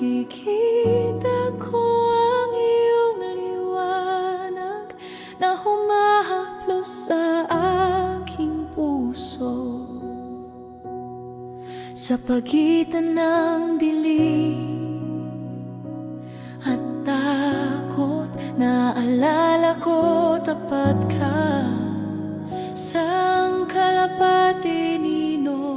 Nakikita ko ang iyong liwanag na humahaplos sa aking puso. Sa pagitan ng dilim at takot, naalala ko tapat ka sa kalapati nino.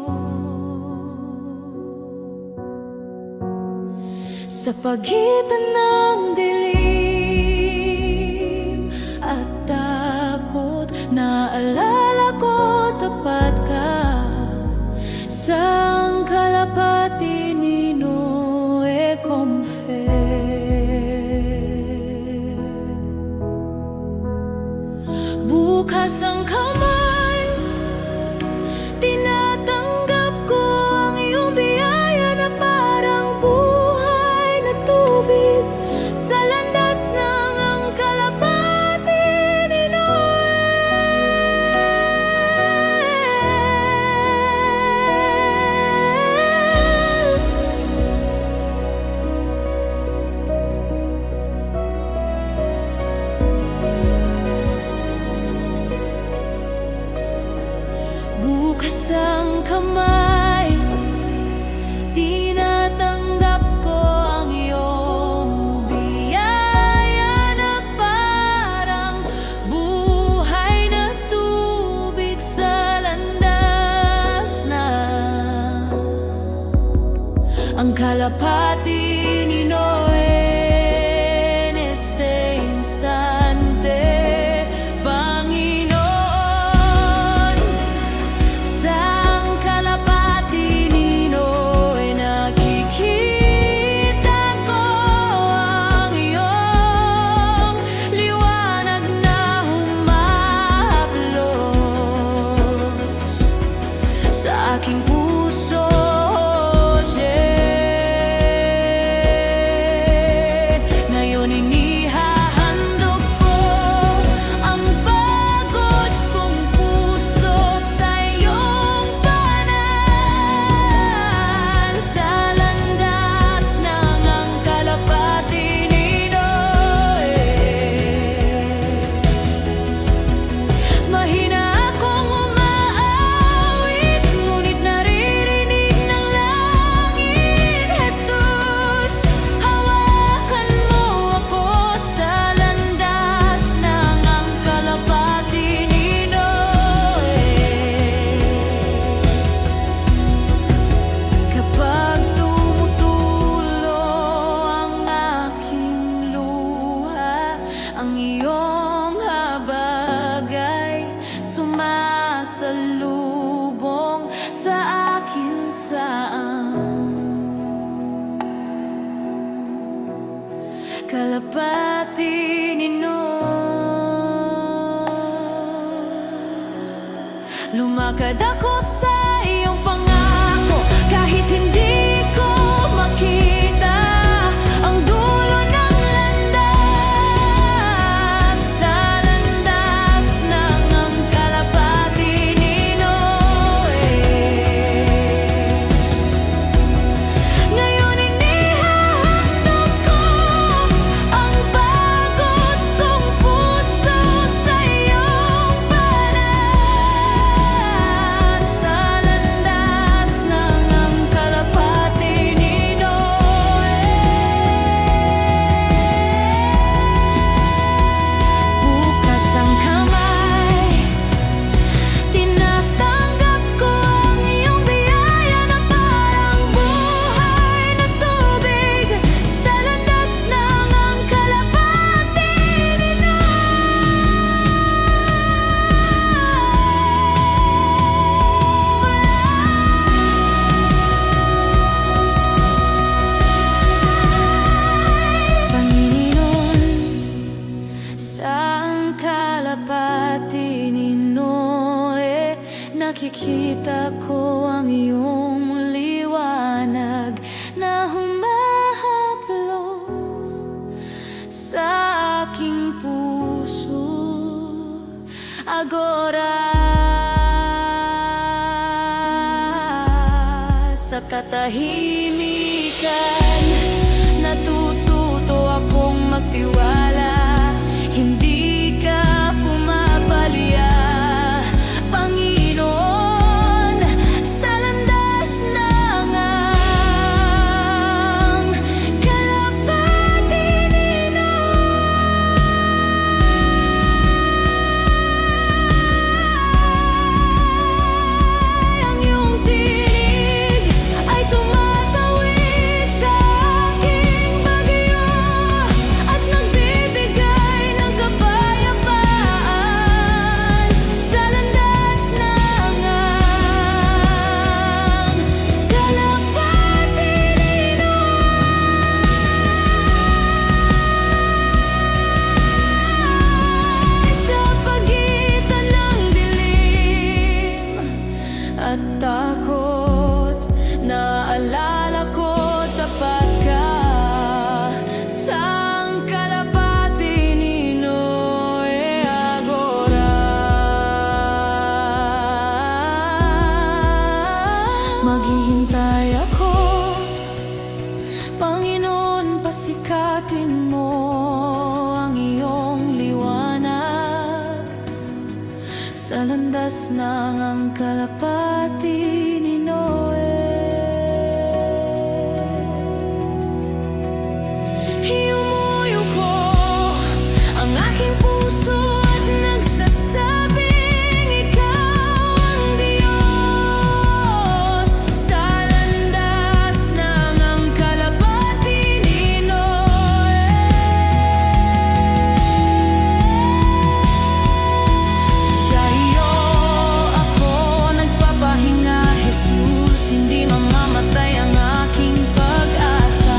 Sa pagitan ng dilim at takot, naalala ko tapat ka sa kalapati nino e confe. Bukas ang kamay, tinatanggap ko ang iyong biyaya na parang buhay na tubig sa landas ng ang kalapati nino. Bukas ang kamay, tinatanggap ko ang iyong biyaya na parang buhay na tubig sa landas na ang kalapati nino en este instante. Aking puso, ngayon inihahandog ko ang pagod kong puso sa iyong panan, sa landas ng ang kalapati nino. Mahina akong ang iyong habag ay sumasalubong sa akin saang kalapati nino. Lumakad ako sa iyong pangako kahit hindi ko makita ang dulo ng landas, sa landas ng ang kalapati nino. Ngayon inihahandog ko ang pagod kong puso sa iyong panan, sa landas ng ang kalapati nino. Bukas ang kamay, tinatanggap ko ang iyong biyaya na parang buhay na tubig sa landas ng ang kalapati nino. Panginoon, sa ang kalapati nino nakikita ko ang iyong liwanag na humahaplos sa aking puso. Agora sa katahimikan natututo akong magtiwala. Hindi ka pumapalya, Panginoon, sa landas ng ang kalapati ang iyong tinig ay tumatawid sa aking bagyo at nagbibigay ng kapayapaan sa landas ng ang kalapati sa pagitan ng dilim at takot. Naalala ko, tapat ka sa ang kalapati ni Noe Agora. Maghihintay ako, Panginoon, pasikatin mo ang iyong liwanag sa landas ng ang kalapati ni Noe. Hiyumuyo ko ang aking puso at nagsasabing ikaw ang Diyos sa landas ng ang kalapati ni Noe. Sa iyo ako nagpapahinga, Jesus, hindi mamamatay ang aking pag-asa.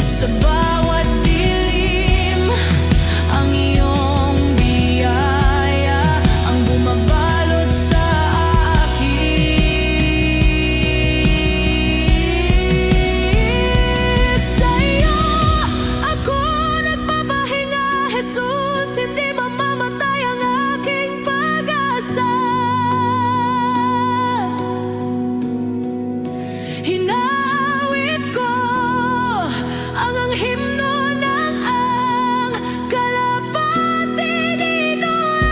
Sa bawat dilim, ang iyong biyaya ang bumabalot sa akin. Sa iyo ako nagpapahinga, Jesus, hindi mamamatay ang aking pag-asa. Hinahawit ko ang himno ng ang kalapati ni Noe.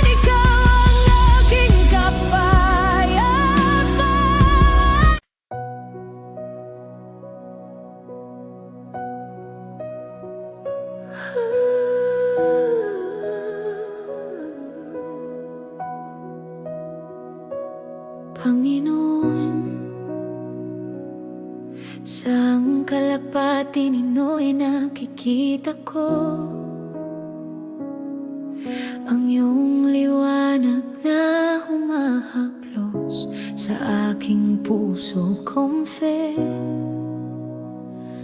Ikaw ang aking kapayapaan. Panginoon, sa ang kalapati ni Noe nakikita ko ang iyong liwanag na humahaplos sa aking puso, comfort.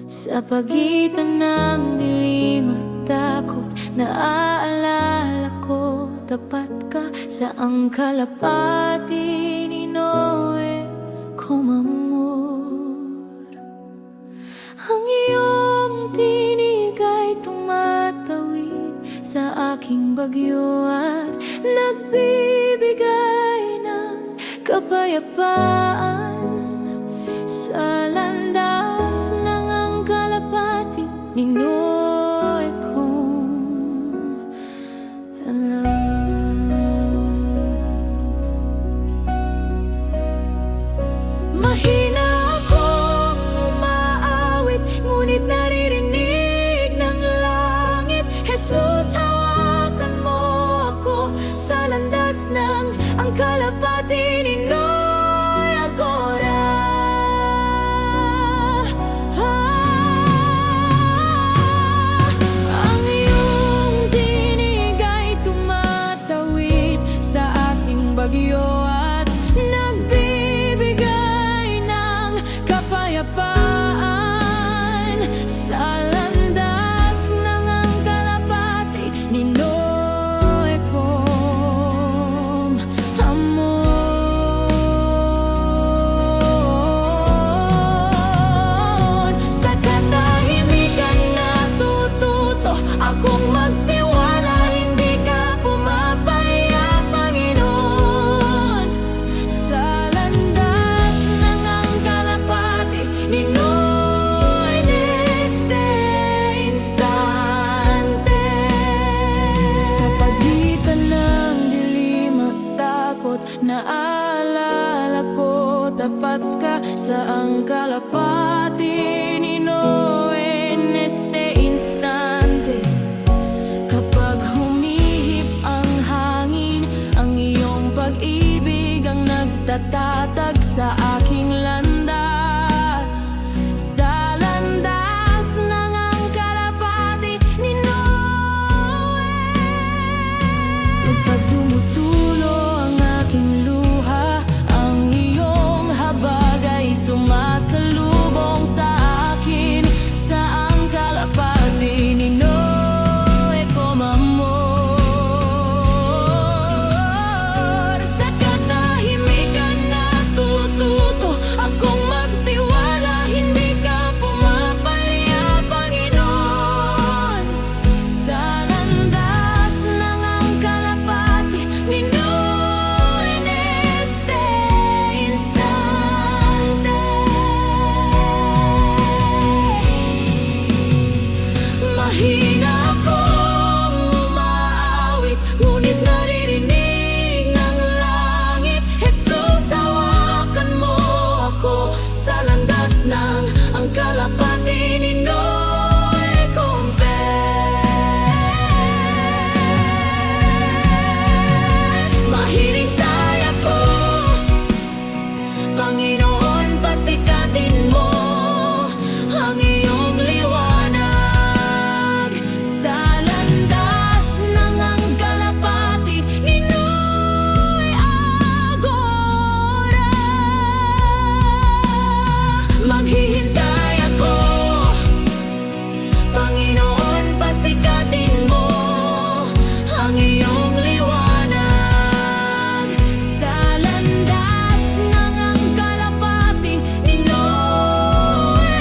Sa pagitan ng dilim at takot, naaalala ko, tapat ka sa ang kalapati ni Noe, kumamor. Ang iyong tinig ay tumatawid sa aking bagyo at nagbibigay ng kapayapaan sa landas ng ang kalapati ni Noe kong alam. Mahina akong umaawit, ngunit naririnig ng langit. Jesus, hawakan mo ako sa landas ng ang kalapati ni Noe Agora. Ang iyong tinig ay tumatawid sa aking bagyo at nagbibigay ng ka sa ang kalapati ni Noe en este instante. Kapag humihip ang hangin, ang iyong pag-ibig ang nagtatatag sa aking landas. Sa landas ng ang kalapati ni Noe. Kapag dumutulo ang aking luha, ang iyong habag ay sumasalubong sa akin. Sa ang kalapati ni Noe como amor. Sa katahimikan natututo akong magtiwala, hindi ka pumapalya, Panginoon. Sa landas ng ang kalapati ni Noe en este instante. Mahina akong umaawit, ngunit naririnig ng langit. Jesus, hawakan mo ako sa landas ng ang kalapati ni Noe Convent. Mahirintay ako, Panginoon, pasikatin mo ang iyong liwanag. Sa landas ng ang kalapati ni Noe agora. Maghihintay ako, Panginoon, pasikatin mo ang iyong liwanag. Sa landas ng ang kalapati ni Noe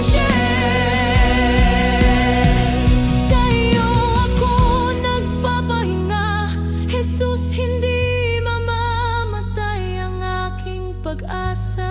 Ocean. Sa iyo ako nagpapahinga, Jesus, hindi mamamatay ang aking pag-asa.